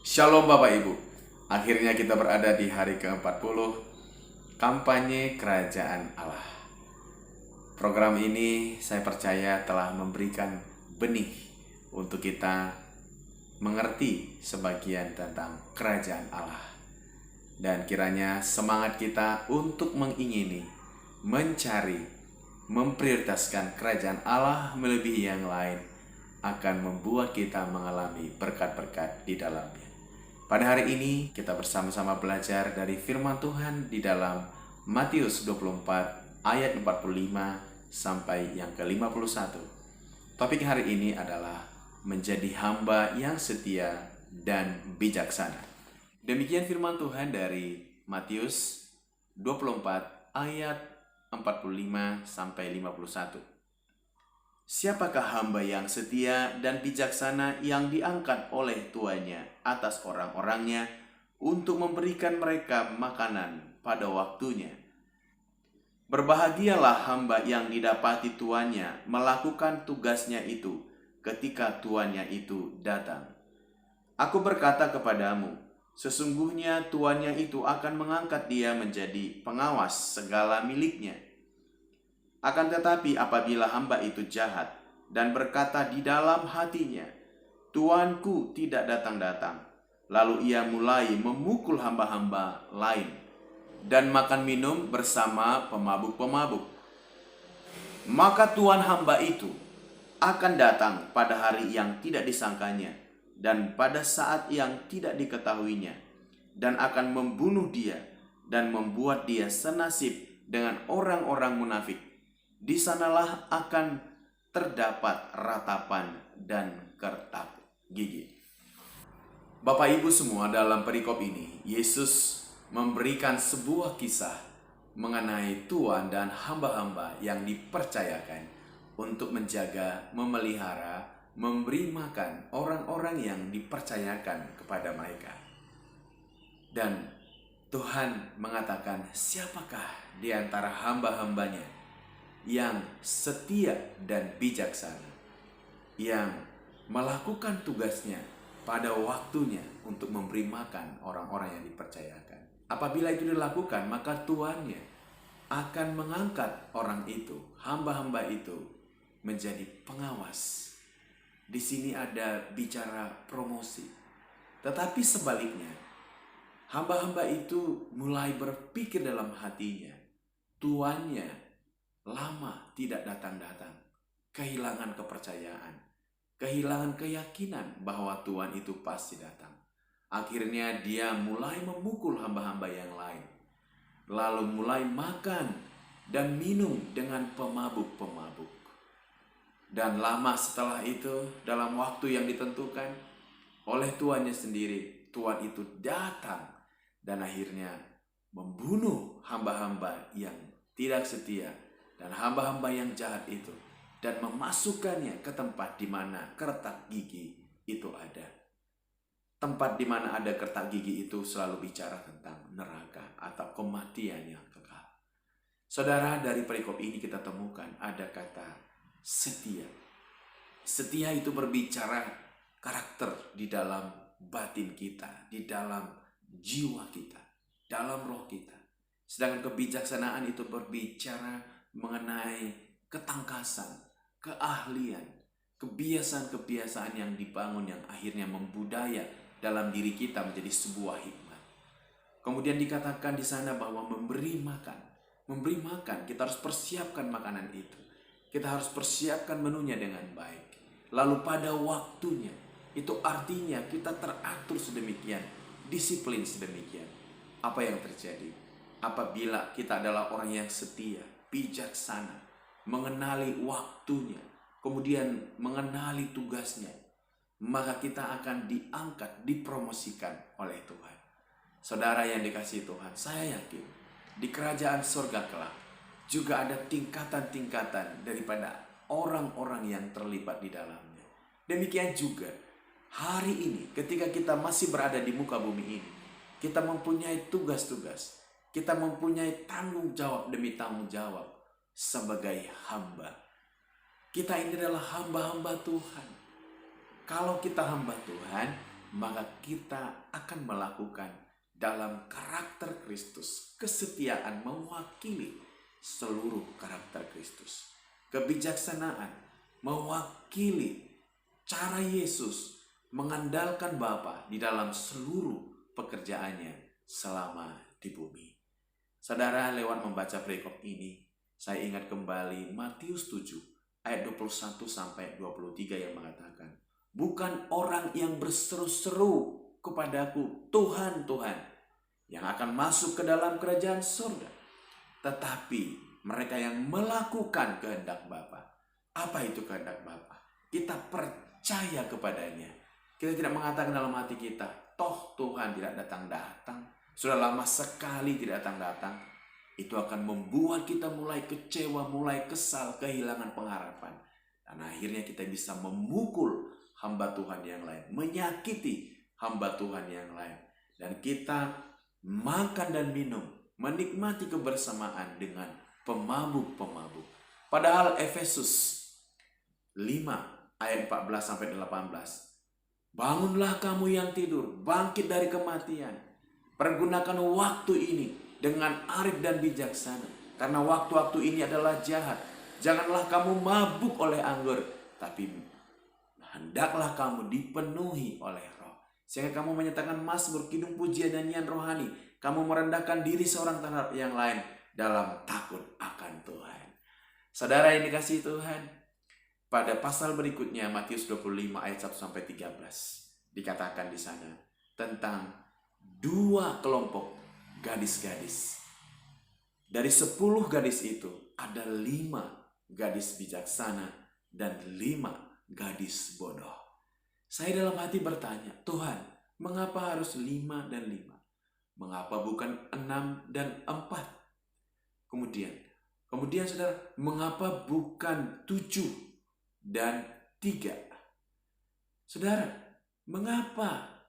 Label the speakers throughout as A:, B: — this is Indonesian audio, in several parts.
A: Shalom Bapak Ibu. Akhirnya kita berada di hari ke-40 kampanye Kerajaan Allah. Program ini saya percaya telah memberikan benih untuk kita mengerti sebagian tentang Kerajaan Allah. Dan kiranya semangat kita untuk mengingini, mencari, memprioritaskan Kerajaan Allah melebihi yang lain akan membuat kita mengalami berkat-berkat di dalamnya. Pada hari ini kita bersama-sama belajar dari firman Tuhan di dalam Matius 24 ayat 45 sampai yang ke-51. Topik hari ini adalah menjadi hamba yang setia dan bijaksana. Demikian firman Tuhan dari Matius 24 ayat 45 sampai 51. Siapakah hamba yang setia dan bijaksana yang diangkat oleh tuannya atas orang-orangnya untuk memberikan mereka makanan pada waktunya? Berbahagialah hamba yang didapati tuannya melakukan tugasnya itu ketika tuannya itu datang. Aku berkata kepadamu, sesungguhnya tuannya itu akan mengangkat dia menjadi pengawas segala miliknya. Akan tetapi apabila hamba itu jahat dan berkata di dalam hatinya, Tuanku tidak datang-datang, lalu ia mulai memukul hamba-hamba lain dan makan minum bersama pemabuk-pemabuk, maka tuan hamba itu akan datang pada hari yang tidak disangkanya dan pada saat yang tidak diketahuinya, dan akan membunuh dia dan membuat dia senasib dengan orang-orang munafik. Di sanalah akan terdapat ratapan dan kertak gigi. Bapak Ibu semua, dalam perikop ini Yesus memberikan sebuah kisah mengenai tuan dan hamba-hamba yang dipercayakan untuk menjaga, memelihara, memberi makan orang-orang yang dipercayakan kepada mereka. Dan Tuhan mengatakan, siapakah di antara hamba-hambanya yang setia dan bijaksana, yang melakukan tugasnya pada waktunya untuk memberi makan orang-orang yang dipercayakan. Apabila itu dilakukan, maka tuannya akan mengangkat orang itu, hamba-hamba itu, menjadi pengawas. Di sini ada bicara promosi. Tetapi sebaliknya, hamba-hamba itu mulai berpikir dalam hatinya, tuannya lama tidak datang-datang, kehilangan kepercayaan, kehilangan keyakinan bahwa Tuhan itu pasti datang. Akhirnya dia mulai memukul hamba-hamba yang lain, lalu mulai makan dan minum dengan pemabuk-pemabuk. Dan lama setelah itu, dalam waktu yang ditentukan oleh tuannya sendiri, Tuhan itu datang dan akhirnya membunuh hamba-hamba yang tidak setia dan hamba-hamba yang jahat itu, dan memasukkannya ke tempat di mana kertak gigi itu ada. Tempat di mana ada kertak gigi itu selalu bicara tentang neraka atau kematian yang kekal. Saudara, dari perikop ini kita temukan ada kata setia. Setia itu berbicara karakter di dalam batin kita, di dalam jiwa kita, dalam roh kita. Sedangkan kebijaksanaan itu berbicara mengenai ketangkasan, keahlian, kebiasaan-kebiasaan yang dibangun yang akhirnya membudaya dalam diri kita menjadi sebuah hikmat. Kemudian dikatakan di sana bahwa memberi makan, kita harus persiapkan makanan itu. Kita harus persiapkan menunya dengan baik. Lalu pada waktunya, itu artinya kita teratur sedemikian, disiplin sedemikian. Apa yang terjadi? Apabila kita adalah orang yang setia, bijaksana, mengenali waktunya, kemudian mengenali tugasnya, maka kita akan diangkat, dipromosikan oleh Tuhan. Saudara yang dikasihi Tuhan, saya yakin di kerajaan surga kelak juga ada tingkatan-tingkatan daripada orang-orang yang terlibat di dalamnya. Demikian juga hari ini ketika kita masih berada di muka bumi ini, kita mempunyai tugas-tugas, kita mempunyai tanggung jawab demi tanggung jawab sebagai hamba. Kita ini adalah hamba-hamba Tuhan. Kalau kita hamba Tuhan, maka kita akan melakukan dalam karakter Kristus, kesetiaan mewakili seluruh karakter Kristus, kebijaksanaan mewakili cara Yesus mengandalkan Bapa di dalam seluruh pekerjaannya selama di bumi. Saudara, lewat membaca perikop ini, saya ingat kembali Matius 7 ayat 21 sampai 23 yang mengatakan, bukan orang yang berseru-seru kepadaku, Tuhan, Tuhan, yang akan masuk ke dalam kerajaan surga, tetapi mereka yang melakukan kehendak Bapa. Apa itu kehendak Bapa? Kita percaya kepadanya. Kita tidak mengatakan dalam hati kita, toh Tuhan tidak datang-datang, sudah lama sekali tidak datang-datang. Itu akan membuat kita mulai kecewa, mulai kesal, kehilangan pengharapan. Dan akhirnya kita bisa memukul hamba Tuhan yang lain, menyakiti hamba Tuhan yang lain. Dan kita makan dan minum, menikmati kebersamaan dengan pemabuk-pemabuk. Padahal Efesus 5 ayat 14 sampai 18. Bangunlah kamu yang tidur, bangkit dari kematian. Pergunakan waktu ini dengan arif dan bijaksana, karena waktu-waktu ini adalah jahat. Janganlah kamu mabuk oleh anggur, tapi hendaklah kamu dipenuhi oleh Roh, sehingga kamu menyatakan mazmur, kidung, pujian, dan nyanyian rohani. Kamu merendahkan diri seorang terhadap yang lain dalam takut akan Tuhan. Saudara yang dikasihi Tuhan, pada pasal berikutnya Matius 25 ayat 1 sampai 13 dikatakan di sana tentang dua kelompok gadis-gadis. Dari 10 gadis itu ada 5 gadis bijaksana dan 5 gadis bodoh. Saya dalam hati bertanya, Tuhan, mengapa harus 5 dan 5? Mengapa bukan 6 dan 4? Kemudian saudara, mengapa bukan 7 dan 3? Saudara, mengapa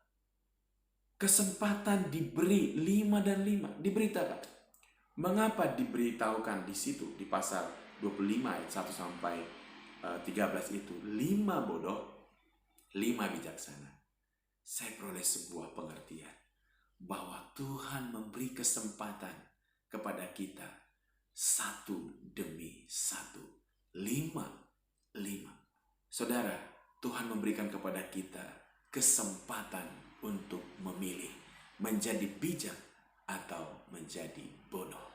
A: kesempatan diberi 5 dan 5? Diberitakan. Mengapa diberitahukan di situ di pasal 25 ayat 1 sampai 13 itu 5 bodoh, 5 bijaksana? Saya peroleh sebuah pengertian bahwa Tuhan memberi kesempatan kepada kita satu demi satu, 5. Saudara, Tuhan memberikan kepada kita kesempatan untuk memilih menjadi bijak atau menjadi bodoh.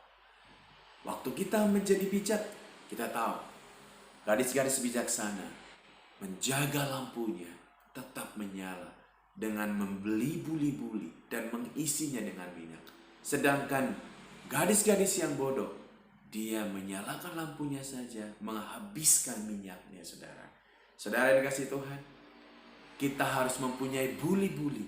A: Waktu kita menjadi bijak, kita tahu gadis-gadis bijaksana menjaga lampunya tetap menyala dengan membeli buli-buli dan mengisinya dengan minyak. Sedangkan gadis-gadis yang bodoh, dia menyalakan lampunya saja, menghabiskan minyaknya, saudara. Saudara yang dikasihi Tuhan, kita harus mempunyai buli-buli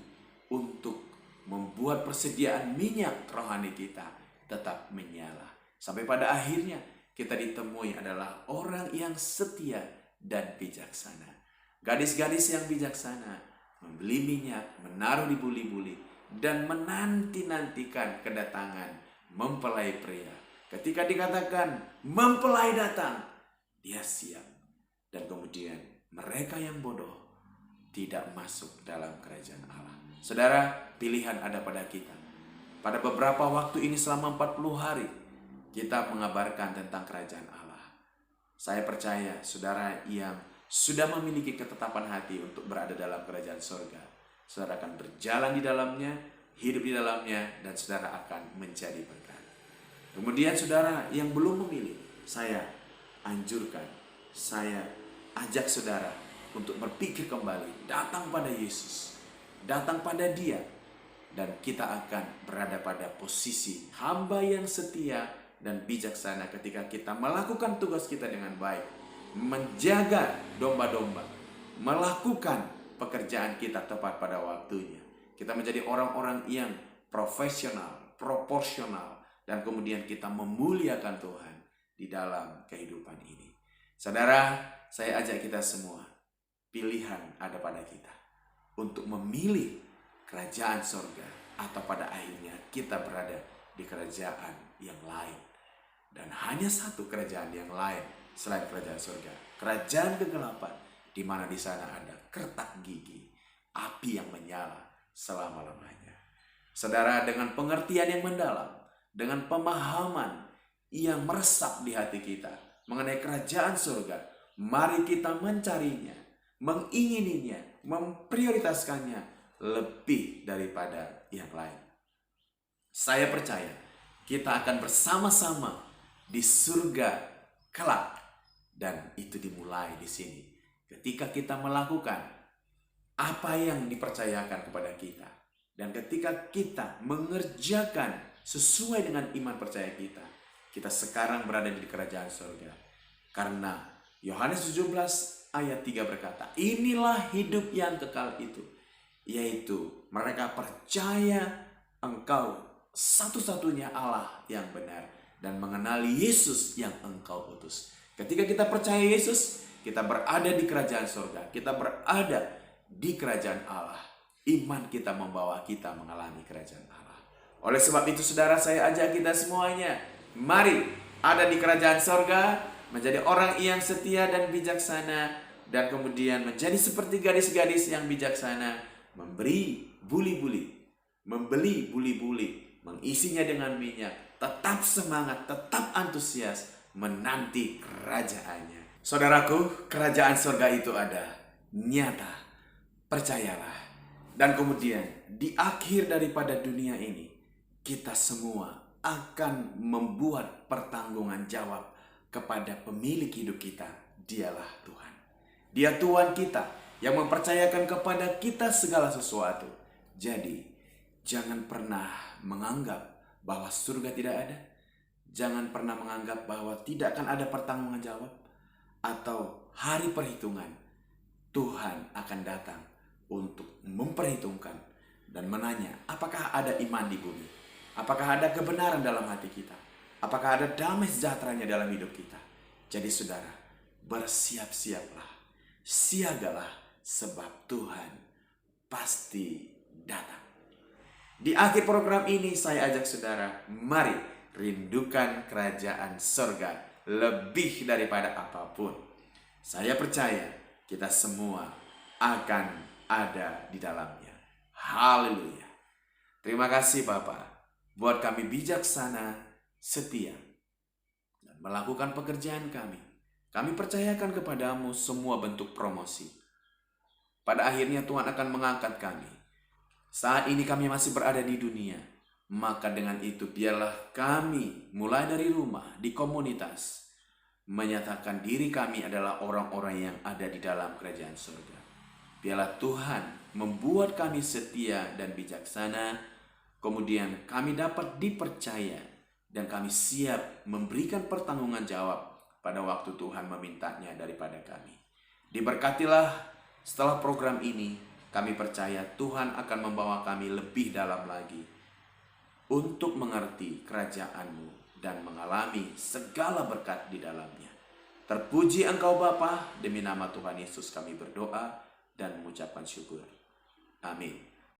A: untuk membuat persediaan minyak rohani kita tetap menyala. Sampai pada akhirnya kita ditemui adalah orang yang setia dan bijaksana. Gadis-gadis yang bijaksana membeli minyak, menaruh di buli-buli, dan menanti-nantikan kedatangan mempelai pria. Ketika dikatakan mempelai datang, dia siap. Dan kemudian mereka yang bodoh tidak masuk dalam kerajaan Allah. Saudara, pilihan ada pada kita. Pada beberapa waktu ini selama 40 hari, kita mengabarkan tentang kerajaan Allah. Saya percaya saudara yang sudah memiliki ketetapan hati untuk berada dalam kerajaan surga, saudara akan berjalan di dalamnya, hidup di dalamnya, dan saudara akan menjadi berkat. Kemudian saudara yang belum memilih, saya anjurkan, saya ajak saudara untuk berpikir kembali, datang pada Yesus, datang pada Dia, dan kita akan berada pada posisi hamba yang setia dan bijaksana ketika kita melakukan tugas kita dengan baik, menjaga domba-domba, melakukan pekerjaan kita tepat pada waktunya. Kita menjadi orang-orang yang profesional, proporsional, dan kemudian kita memuliakan Tuhan di dalam kehidupan ini. Saudara, saya ajak kita semua, pilihan ada pada kita untuk memilih kerajaan surga atau pada akhirnya kita berada di kerajaan yang lain. Dan hanya satu kerajaan yang lain selain kerajaan surga, kerajaan kegelapan, di mana di sana ada kertak gigi, api yang menyala selama-lamanya. Saudara, dengan pengertian yang mendalam, dengan pemahaman yang meresap di hati kita mengenai kerajaan surga, mari kita mencarinya, mengingininya, memprioritaskannya lebih daripada yang lain. Saya percaya kita akan bersama-sama di surga kelak, dan itu dimulai di sini ketika kita melakukan apa yang dipercayakan kepada kita, dan ketika kita mengerjakan sesuai dengan iman percaya kita, kita sekarang berada di kerajaan surga. Karena Yohanes 17 ayat 3 berkata, inilah hidup yang kekal itu, yaitu mereka percaya Engkau satu-satunya Allah yang benar, dan mengenali Yesus yang Engkau utus. Ketika kita percaya Yesus, kita berada di kerajaan surga, kita berada di kerajaan Allah. Iman kita membawa kita mengalami kerajaan Allah. Oleh sebab itu, saudara, saya ajak kita semuanya, mari ada di kerajaan surga, menjadi orang yang setia dan bijaksana, dan kemudian menjadi seperti gadis-gadis yang bijaksana, membeli buli-buli, mengisinya dengan minyak, tetap semangat, tetap antusias menanti kerajaannya. Saudaraku, kerajaan surga itu ada, nyata, percayalah. Dan kemudian di akhir daripada dunia ini, kita semua akan membuat pertanggungan jawab kepada pemilik hidup kita. Dialah Tuhan. Dia Tuhan kita yang mempercayakan kepada kita segala sesuatu. Jadi, jangan pernah menganggap bahwa surga tidak ada. Jangan pernah menganggap bahwa tidak akan ada pertanggungan jawab atau hari perhitungan. Tuhan akan datang untuk memperhitungkan dan menanya, apakah ada iman di bumi? Apakah ada kebenaran dalam hati kita? Apakah ada damai sejahteranya dalam hidup kita? Jadi saudara, bersiap-siaplah, siagalah, sebab Tuhan pasti datang. Di akhir program ini saya ajak saudara, mari rindukan kerajaan surga lebih daripada apapun. Saya percaya kita semua akan ada di dalamnya. Haleluya. Terima kasih Bapa, buat kami bijaksana, setia, dan melakukan pekerjaan kami. Kami percayakan kepadamu semua bentuk promosi. Pada akhirnya Tuhan akan mengangkat kami. Saat ini kami masih berada di dunia, maka dengan itu biarlah kami mulai dari rumah, di komunitas, menyatakan diri kami adalah orang-orang yang ada di dalam kerajaan surga. Biarlah Tuhan membuat kami setia dan bijaksana, kemudian kami dapat dipercaya, dan kami siap memberikan pertanggungan jawab pada waktu Tuhan memintanya daripada kami. Diberkatilah setelah program ini. Kami percaya Tuhan akan membawa kami lebih dalam lagi untuk mengerti kerajaan-Mu dan mengalami segala berkat di dalamnya. Terpuji Engkau Bapa, demi nama Tuhan Yesus kami berdoa dan mengucapkan syukur. Amin.